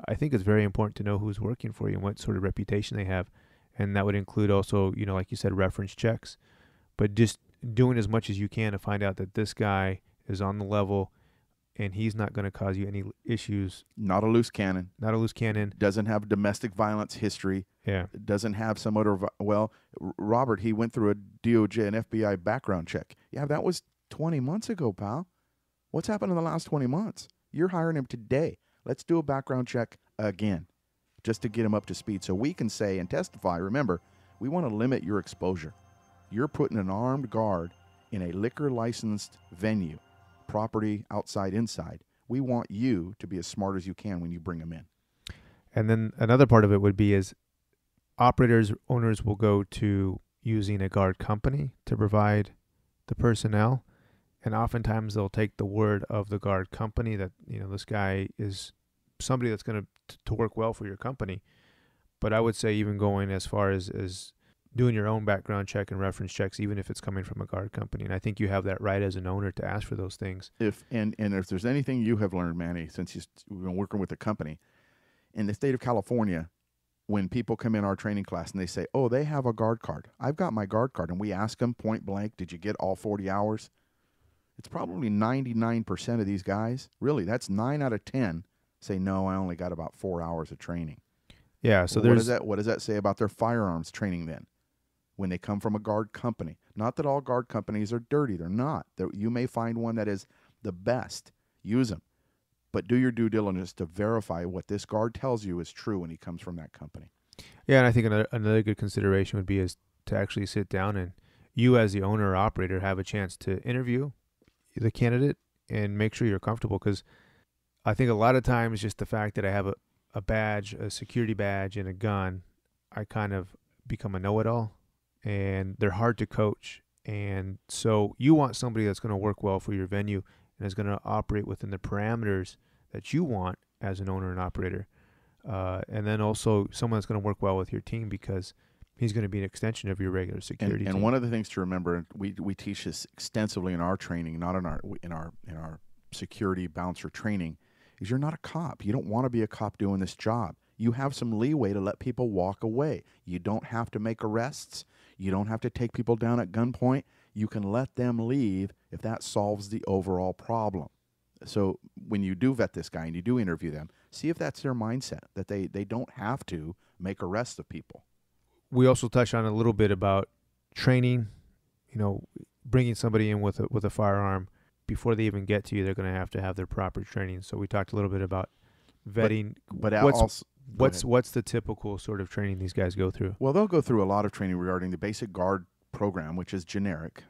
I think it's very important to know who's working for you and what sort of reputation they have. And that would include also, like you said, reference checks, but just doing as much as you can to find out that this guy is on the level, and he's not going to cause you any issues. Not a loose cannon. Not a loose cannon. Doesn't have domestic violence history. Yeah. Doesn't have some other, Robert, he went through a DOJ and FBI background check. Yeah, that was 20 months ago, pal. What's happened in the last 20 months? You're hiring him today. Let's do a background check again, just to get him up to speed so we can say and testify. Remember, we want to limit your exposure. You're putting an armed guard in a liquor licensed venue, property outside, inside. We want you to be as smart as you can when you bring them in. And then another part of it would be is operators, owners will go to using a guard company to provide the personnel. And oftentimes they'll take the word of the guard company that, this guy is somebody that's going to work well for your company. But I would say even going as far as doing your own background check and reference checks, even if it's coming from a guard company. And I think you have that right as an owner to ask for those things. If there's anything you have learned, Manny, since you've been working with the company, in the state of California, when people come in our training class and they say, oh, they have a guard card. I've got my guard card. And we ask them point blank, did you get all 40 hours? It's probably 99% of these guys. Really, that's 9 out of 10 say, no, I only got about 4 hours of training. Yeah, so what does that say about their firearms training then? When they come from a guard company. Not that all guard companies are dirty. They're not. You may find one that is the best. Use them. But do your due diligence to verify what this guard tells you is true when he comes from that company. Yeah, and I think another good consideration would be is to actually sit down and you as the owner or operator have a chance to interview the candidate and make sure you're comfortable, because I think a lot of times just the fact that I have a badge, a security badge, and a gun, I kind of become a know-it-all. And they're hard to coach. And so you want somebody that's going to work well for your venue and is going to operate within the parameters that you want as an owner and operator. And then also someone that's going to work well with your team, because he's going to be an extension of your regular security team. And one of the things to remember, we teach this extensively in our training, not in our security bouncer training, is you're not a cop. You don't want to be a cop doing this job. You have some leeway to let people walk away. You don't have to make arrests. You don't have to take people down at gunpoint. You can let them leave if that solves the overall problem. So when you do vet this guy and you do interview them, see if that's their mindset, that they don't have to make arrests of people. We also touched on a little bit about training, bringing somebody in with a firearm. Before they even get to you, they're going to have their proper training. So we talked a little bit about vetting. But what's the typical sort of training these guys go through? Well, they'll go through a lot of training regarding the basic guard program, which is generic,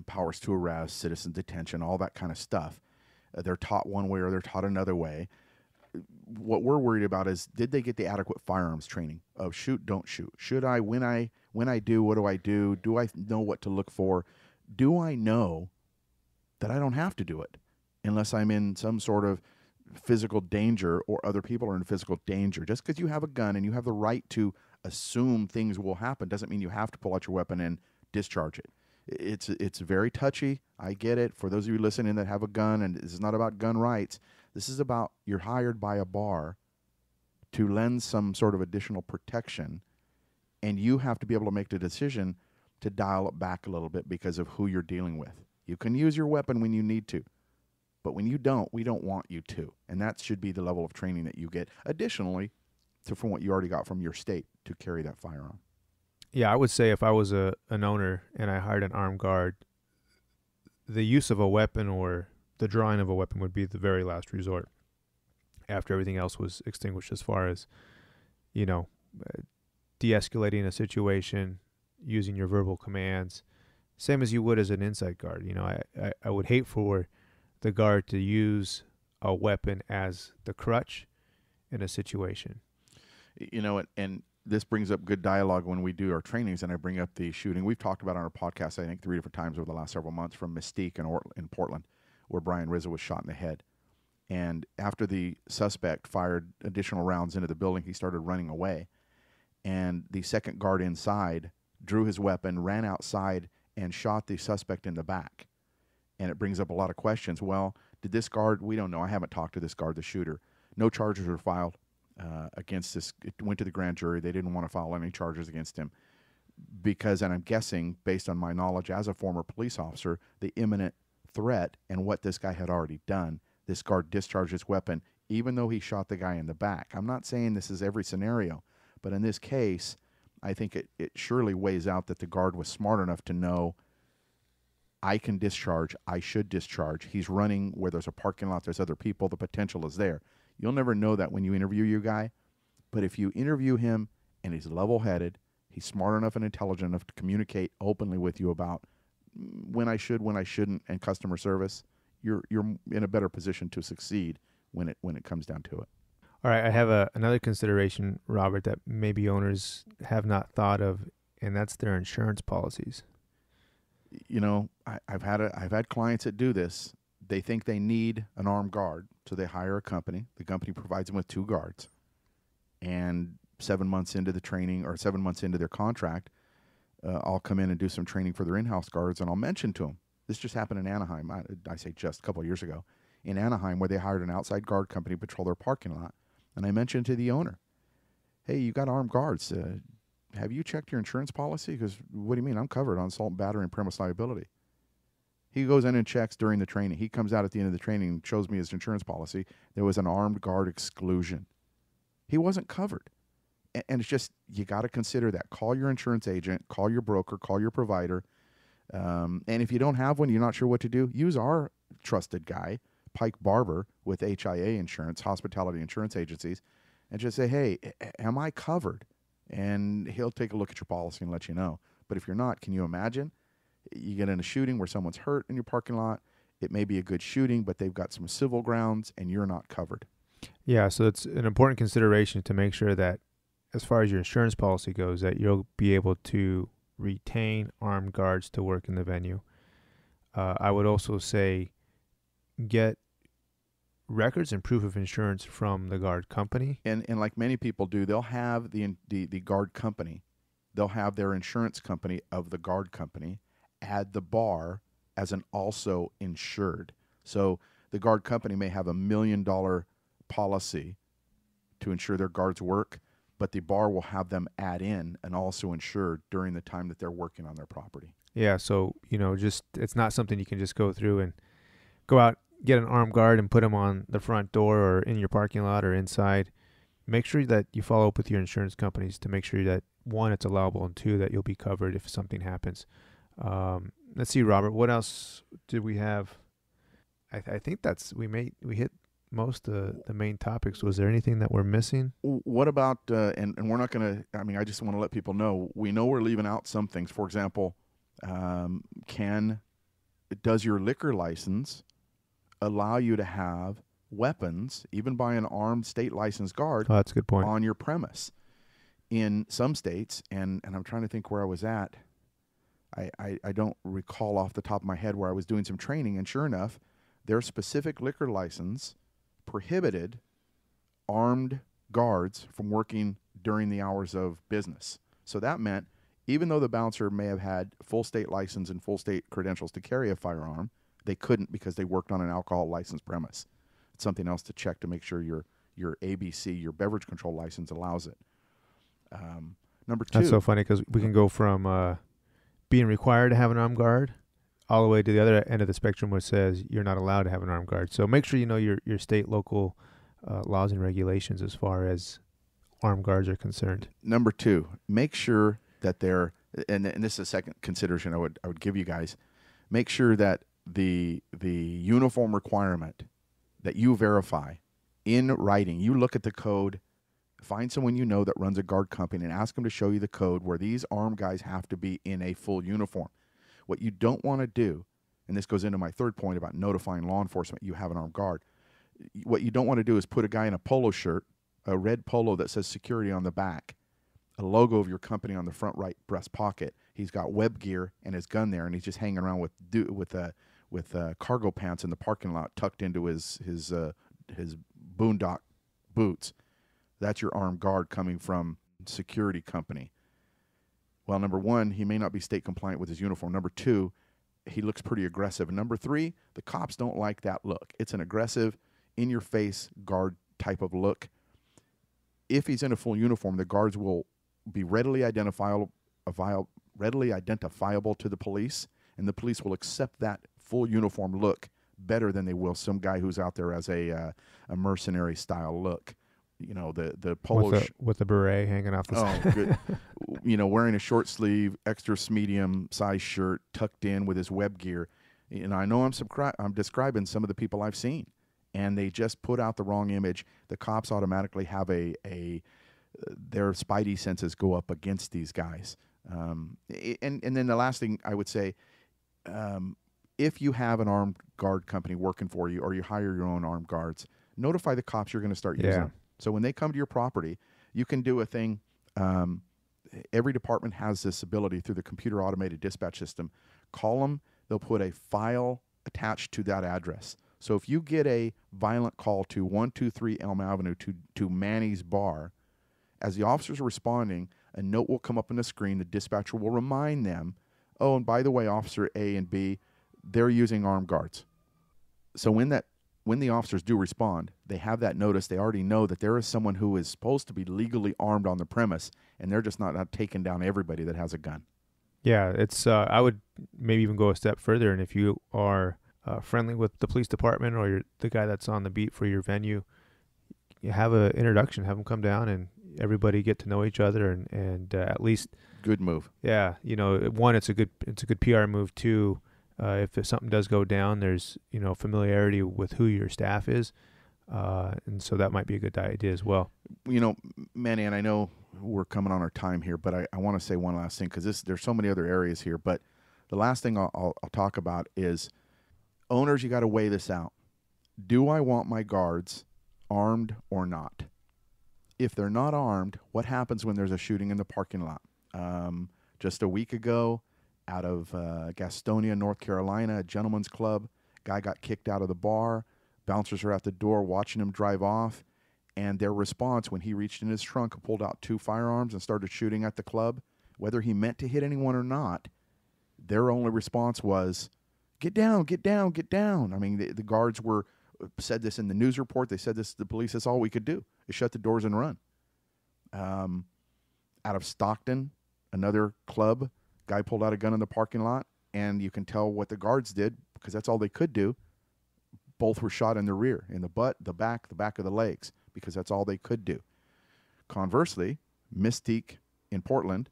powers to arrest, citizen detention, all that kind of stuff. They're taught one way or they're taught another way. What we're worried about is, did they get the adequate firearms training of shoot, don't shoot? Should I, when I do, what do I do? Do I know what to look for? Do I know that I don't have to do it unless I'm in some sort of physical danger or other people are in physical danger? Just because you have a gun and you have the right to assume things will happen doesn't mean you have to pull out your weapon and discharge it. It's very touchy. I get it. For those of you listening that have a gun, and this is not about gun rights, this is about you're hired by a bar to lend some sort of additional protection, and you have to be able to make the decision to dial it back a little bit because of who you're dealing with. You can use your weapon when you need to, but when you don't, we don't want you to. And that should be the level of training that you get, additionally from what you already got from your state to carry that firearm. Yeah, I would say if I was an owner and I hired an armed guard, the use of a weapon or the drawing of a weapon would be the very last resort after everything else was extinguished, as far as, de-escalating a situation, using your verbal commands, same as you would as an inside guard. I would hate for the guard to use a weapon as the crutch in a situation. And this brings up good dialogue when we do our trainings, and I bring up the shooting. We've talked about on our podcast, I think, 3 different times over the last several months, from Mystique in Portland, where Brian Rizzo was shot in the head. And after the suspect fired additional rounds into the building, he started running away. And the second guard inside drew his weapon, ran outside, and shot the suspect in the back. And it brings up a lot of questions. Well, did this guard, we don't know. I haven't talked to this guard, the shooter. No charges were filed against this. It went to the grand jury. They didn't want to file any charges against him because, and I'm guessing, based on my knowledge as a former police officer, the imminent threat and what this guy had already done, this guard discharged his weapon even though he shot the guy in the back. I'm not saying this is every scenario, but in this case, I think it surely weighs out that the guard was smart enough to know, I can discharge, I should discharge. He's running where there's a parking lot, there's other people, the potential is there. You'll never know that when you interview your guy, but if you interview him and he's level-headed, he's smart enough and intelligent enough to communicate openly with you about when I should, when I shouldn't, and customer service, you're in a better position to succeed when it comes down to it. All right, I have another consideration, Robert, that maybe owners have not thought of, and that's their insurance policies. You know, I've had clients that do this. They think they need an armed guard, so they hire a company. The company provides them with 2 guards, and 7 months into the training or 7 months into their contract, I'll come in and do some training for their in-house guards, and I'll mention to them. This just happened in Anaheim. I say just a couple of years ago in Anaheim, where they hired an outside guard company to patrol their parking lot. And I mentioned to the owner, hey, you got armed guards. Have you checked your insurance policy? Because what do you mean? I'm covered on assault and battery and premise liability. He goes in and checks during the training. He comes out at the end of the training and shows me his insurance policy. There was an armed guard exclusion. He wasn't covered. And it's just, you got to consider that. Call your insurance agent, call your broker, call your provider. And if you don't have one, you're not sure what to do, use our trusted guy, Pike Barber, with HIA Insurance, Hospitality Insurance Agencies, and just say, hey, am I covered? And he'll take a look at your policy and let you know. But if you're not, can you imagine? You get in a shooting where someone's hurt in your parking lot. It may be a good shooting, but they've got some civil grounds, and you're not covered. Yeah, so it's an important consideration to make sure that as far as your insurance policy goes, that you'll be able to retain armed guards to work in the venue. I would also say get records and proof of insurance from the guard company. And like many people do, they'll have the guard company. They'll have their insurance company of the guard company add the bar as an also insured. So the guard company may have $1 million policy to ensure their guards work, but the bar will have them add in an also insured during the time that they're working on their property. Yeah, so, just it's not something you can just go through and go out, get an armed guard and put them on the front door or in your parking lot or inside. Make sure that you follow up with your insurance companies to make sure that, 1, it's allowable, and 2, that you'll be covered if something happens. Let's see, Robert, what else did we have? I think we hit most of the main topics. Was there anything that we're missing? What about, and we're not going to, I just want to let people know, we know we're leaving out some things. For example, does your liquor license allow you to have weapons, even by an armed state licensed guard, that's a good point, on your premise? In some states, and I'm trying to think where I was at. I don't recall off the top of my head where I was doing some training, and sure enough, their specific liquor license prohibited armed guards from working during the hours of business. So that meant even though the bouncer may have had full state license and full state credentials to carry a firearm, they couldn't because they worked on an alcohol licensed premise. It's something else to check to make sure your ABC, your beverage control license, allows it. Number 2. That's so funny because we can go from being required to have an armed guard all the way to the other end of the spectrum where it says you're not allowed to have an armed guard. So make sure you know your state, local laws and regulations as far as armed guards are concerned. Number 2, make sure that they're, and this is a second consideration I would give you guys, make sure that the uniform requirement that you verify in writing, you look at the code, find someone you know that runs a guard company and ask them to show you the code where these armed guys have to be in a full uniform. What you don't want to do, and this goes into my third point about notifying law enforcement you have an armed guard, what you don't want to do is put a guy in a polo shirt, a red polo that says security on the back, a logo of your company on the front right breast pocket. He's got web gear and his gun there, and he's just hanging around with cargo pants in the parking lot tucked into his boondock boots. That's your armed guard coming from security company. Well, number 1, he may not be state compliant with his uniform. Number 2, he looks pretty aggressive. And number 3, the cops don't like that look. It's an aggressive, in-your-face guard type of look. If he's in a full uniform, the guards will be readily identifiable to the police, and the police will accept that full uniform look better than they will some guy who's out there as a mercenary style look. The polo with the beret hanging off the side. Good. Wearing a short sleeve, extra medium size shirt tucked in with his web gear. I know I'm describing some of the people I've seen, and they just put out the wrong image. The cops automatically have their spidey senses go up against these guys. And then the last thing I would say, if you have an armed guard company working for you, or you hire your own armed guards, notify the cops you're going to start using. So when they come to your property, you can do a thing. Every department has this ability through the computer automated dispatch system. Call them. They'll put a file attached to that address. So if you get a violent call to 123 Elm Avenue to Manny's bar, as the officers are responding, a note will come up on the screen. The dispatcher will remind them, oh, and by the way, Officer A and B, they're using armed guards. So when the officers do respond, they have that notice. They already know that there is someone who is supposed to be legally armed on the premise, and they're just not taking down everybody that has a gun. Yeah, it's. I would maybe even go a step further, and if you are friendly with the police department, or you're the guy that's on the beat for your venue, you have an introduction, have them come down, and everybody get to know each other, and at least good move. Yeah, one, it's a good PR move. Two, if something does go down, there's familiarity with who your staff is, and so that might be a good idea as well. Manny, and I know we're coming on our time here, but I want to say one last thing, because there's so many other areas here. But the last thing I'll talk about is owners. You got to weigh this out. Do I want my guards armed or not? If they're not armed, what happens when there's a shooting in the parking lot? Just a week ago, out of Gastonia, North Carolina, a gentleman's club, guy got kicked out of the bar. Bouncers are at the door watching him drive off, and their response when he reached in his trunk, pulled out 2 firearms and started shooting at the club, whether he meant to hit anyone or not, their only response was, get down, get down, get down. I mean, the guards said this in the news report. They said this to the police. That's all we could do, is shut the doors and run. Out of Stockton, another club, guy pulled out a gun in the parking lot, and you can tell what the guards did, because that's all they could do. Both were shot in the rear, in the butt, the back of the legs, because that's all they could do. Conversely, Mystique in Portland,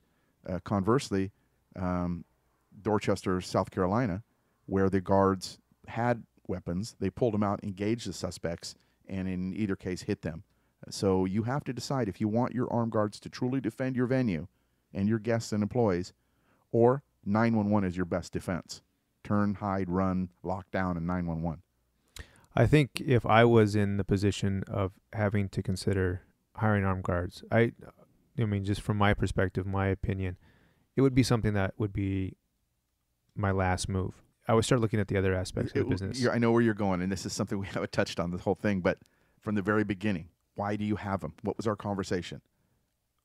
Dorchester, South Carolina, where the guards had weapons, they pulled them out, engaged the suspects, and in either case hit them. So you have to decide if you want your armed guards to truly defend your venue and your guests and employees, or 911 is your best defense. Turn, hide, run, lock down, and 911. I think if I was in the position of having to consider hiring armed guards, I mean, just from my perspective, my opinion, it would be something that would be my last move. I would start looking at the other aspects of the business. I know where you're going, and this is something we haven't touched on this whole thing, but from the very beginning, why do you have them? What was our conversation?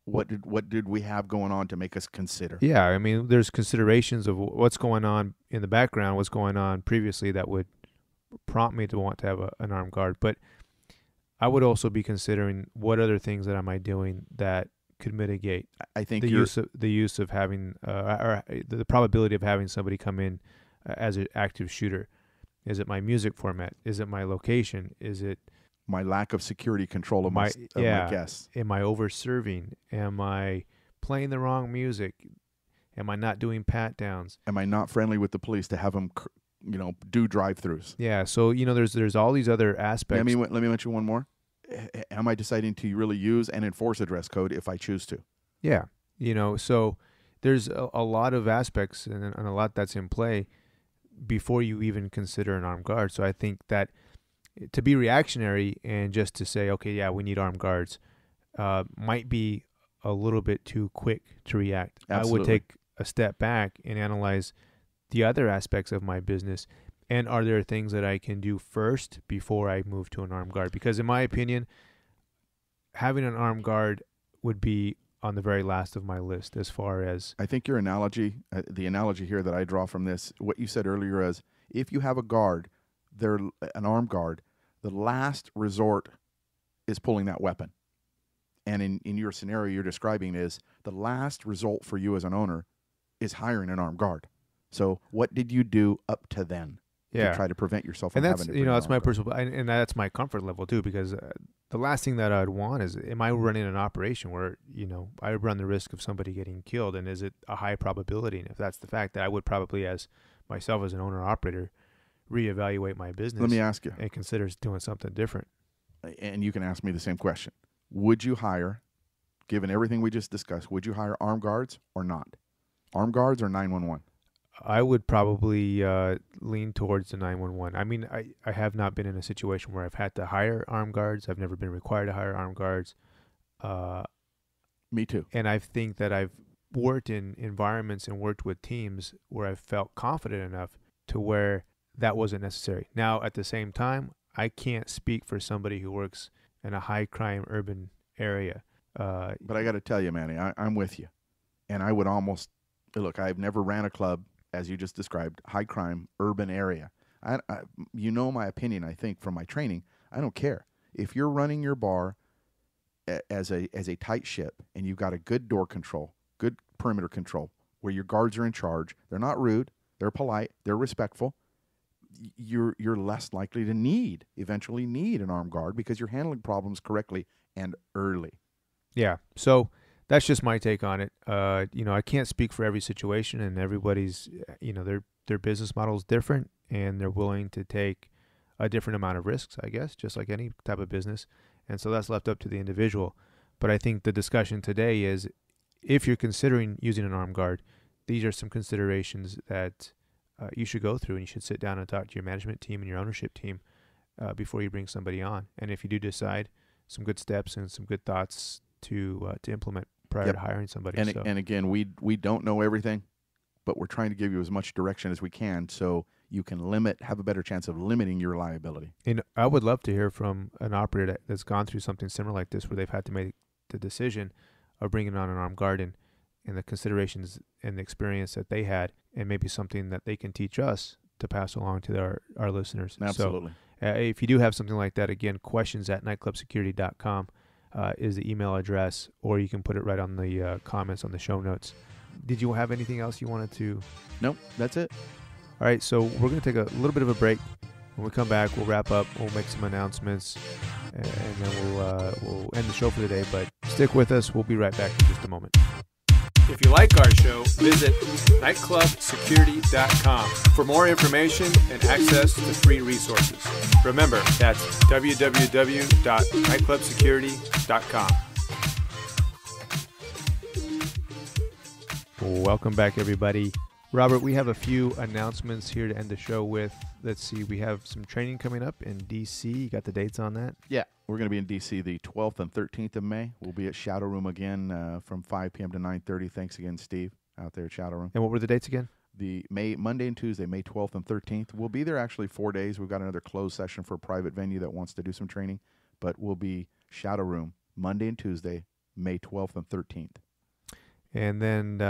What did we have going on to make us consider? Yeah, I mean, there's considerations of what's going on in the background, what's going on previously that would prompt me to want to have an armed guard. But I would also be considering what other things that am I doing that could mitigate I think the use of having or the probability of having somebody come in as an active shooter. Is it my music format? Is it my location? Is it my lack of security control of my guests? Am I over-serving? Am I playing the wrong music? Am I not doing pat-downs? Am I not friendly with the police to have them, do drive-thrus? Yeah, so, there's all these other aspects. Let me mention one more. Am I deciding to really use and enforce a dress code if I choose to? Yeah, so there's a lot of aspects and a lot that's in play before you even consider an armed guard. So I think that to be reactionary and just to say, okay, yeah, we need armed guards, might be a little bit too quick to react. Absolutely. I would take a step back and analyze the other aspects of my business. And are there things that I can do first before I move to an armed guard? Because in my opinion, having an armed guard would be on the very last of my list as far as... I think your analogy, the analogy here that I draw from this, what you said earlier is, if you have a guard, they're an armed guard, the last resort is pulling that weapon. And in your scenario you're describing is, the last result for you as an owner is hiring an armed guard. So what did you do up to then? to try to prevent yourself from and having that's to bring that's an my arm guard. personal, and that's my comfort level too, because the last thing that I'd want is, am I running an operation where I run the risk of somebody getting killed, and is it a high probability? And if that's the fact, that I would probably, as myself as an owner operator, reevaluate my business. Let me ask you, and consider doing something different. and you can ask me the same question. Would you hire, given everything we just discussed, would you hire armed guards or not? Armed guards or 911? I would probably lean towards the 911. I mean, I have not been in a situation where I've had to hire armed guards. I've never been required to hire armed guards. Me too. And I think that I've worked in environments and worked with teams where I've felt confident enough to where that wasn't necessary. Now, at the same time, I can't speak for somebody who works in a high crime urban area. But I got to tell you, Manny, I'm with you. And I would almost, look, I've never ran a club, as you just described, high crime urban area. You know my opinion, I think, from my training. I don't care. If you're running your bar as a tight ship and you've got a good door control, good perimeter control, where your guards are in charge, they're not rude, they're polite, they're respectful, you're less likely to eventually need an armed guard because you're handling problems correctly and early. Yeah. So that's just my take on it. I can't speak for every situation, and everybody's, their business model is different, and they're willing to take a different amount of risks, I guess, just like any type of business. And so that's left up to the individual. But I think the discussion today is, if you're considering using an armed guard, these are some considerations that you should go through, and you should sit down and talk to your management team and your ownership team before you bring somebody on. And if you do decide, some good steps and some good thoughts to implement prior to hiring somebody. And again, we don't know everything, but we're trying to give you as much direction as we can so you can have a better chance of limiting your liability. And I would love to hear from an operator that's gone through something similar like this, where they've had to make the decision of bringing on an armed guard, and the considerations and the experience that they had, and maybe something that they can teach us to pass along to our listeners. Absolutely. So if you do have something like that, again, questions@nightclubsecurity.com is the email address, or you can put it right on the comments on the show notes. Did you have anything else you wanted to? Nope, that's it. All right, so we're going to take a little bit of a break. When we come back, we'll wrap up, we'll make some announcements, and then we'll end the show for the day. But stick with us. We'll be right back in just a moment. If you like our show, visit nightclubsecurity.com for more information and access to free resources. Remember, that's www.nightclubsecurity.com. Welcome back, everybody. Robert, we have a few announcements here to end the show with. Let's see, we have some training coming up in D.C. You got the dates on that? Yeah, we're going to be in D.C. the 12th and 13th of May. We'll be at Shadow Room again from 5 p.m. to 9:30. Thanks again, Steve, out there at Shadow Room. And what were the dates again? Monday and Tuesday, May 12th and 13th. We'll be there actually 4 days. We've got another closed session for a private venue that wants to do some training, but we'll be Shadow Room Monday and Tuesday, May 12th and 13th. And then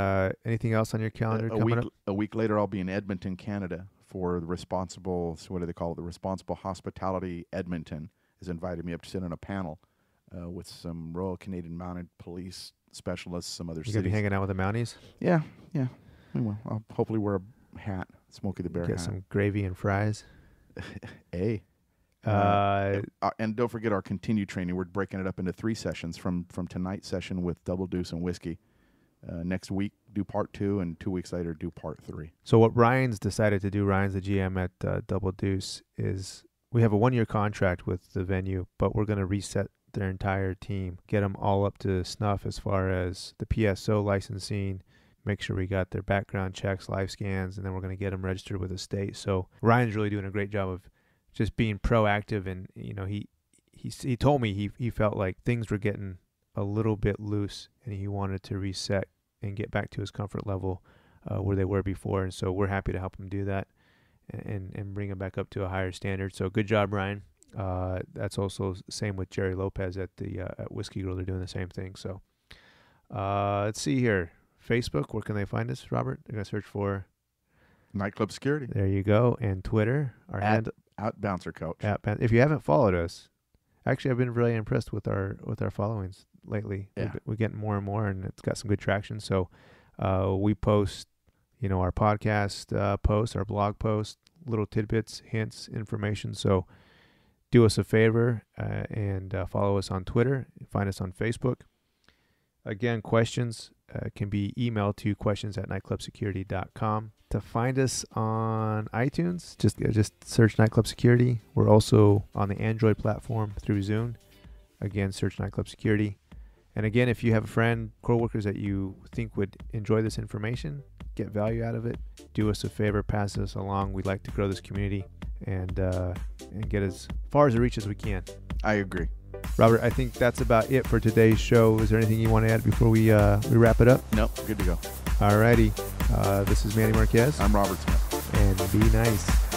anything else on your calendar coming up? A week later, I'll be in Edmonton, Canada for the Responsible Hospitality Edmonton has invited me up to sit on a panel with some Royal Canadian Mounted Police specialists, some other cities. You're going to be hanging out with the Mounties? Yeah. We will. I'll hopefully wear a hat, Smokey the Bear hat. Get some gravy and fries. Hey. And don't forget our continued training. We're breaking it up into 3 sessions from tonight's session with Double Deuce and Whiskey. Next week, do part 2, and 2 weeks later, do part 3. So what Ryan's decided to do, Ryan's the GM at Double Deuce, is we have a 1-year contract with the venue, but we're going to reset their entire team, get them all up to snuff as far as the PSO licensing, make sure we got their background checks, live scans, and then we're going to get them registered with the state. So Ryan's really doing a great job of just being proactive, and he told me he felt like things were getting a little bit loose, and he wanted to reset and get back to his comfort level where they were before. And so we're happy to help him do that and bring him back up to a higher standard. So good job, Ryan. That's also the same with Jerry Lopez at the at Whiskey Girl. They're doing the same thing. So let's see here. Facebook, where can they find us, Robert? They're going to search for Nightclub Security. There you go. And Twitter, our at Bouncer Coach. If you haven't followed us, actually, I've been really impressed with our followings lately. Yeah. We're getting more and more, and it's got some good traction. So we post, our podcast posts, our blog posts, little tidbits, hints, information. So do us a favor and follow us on Twitter. Find us on Facebook. Again, questions can be emailed to questions@nightclubsecurity.com. To find us on iTunes, just search Nightclub Security. We're also on the Android platform through Zune. Again, search Nightclub Security. And again, if you have a friend, coworkers that you think would enjoy this information, get value out of it, do us a favor, pass this along. We'd like to grow this community and get as far as the reach as we can. I agree. Robert, I think that's about it for today's show. Is there anything you want to add before we wrap it up? Nope, good to go. Alrighty. This is Manny Marquez. I'm Robert Smith. And be nice.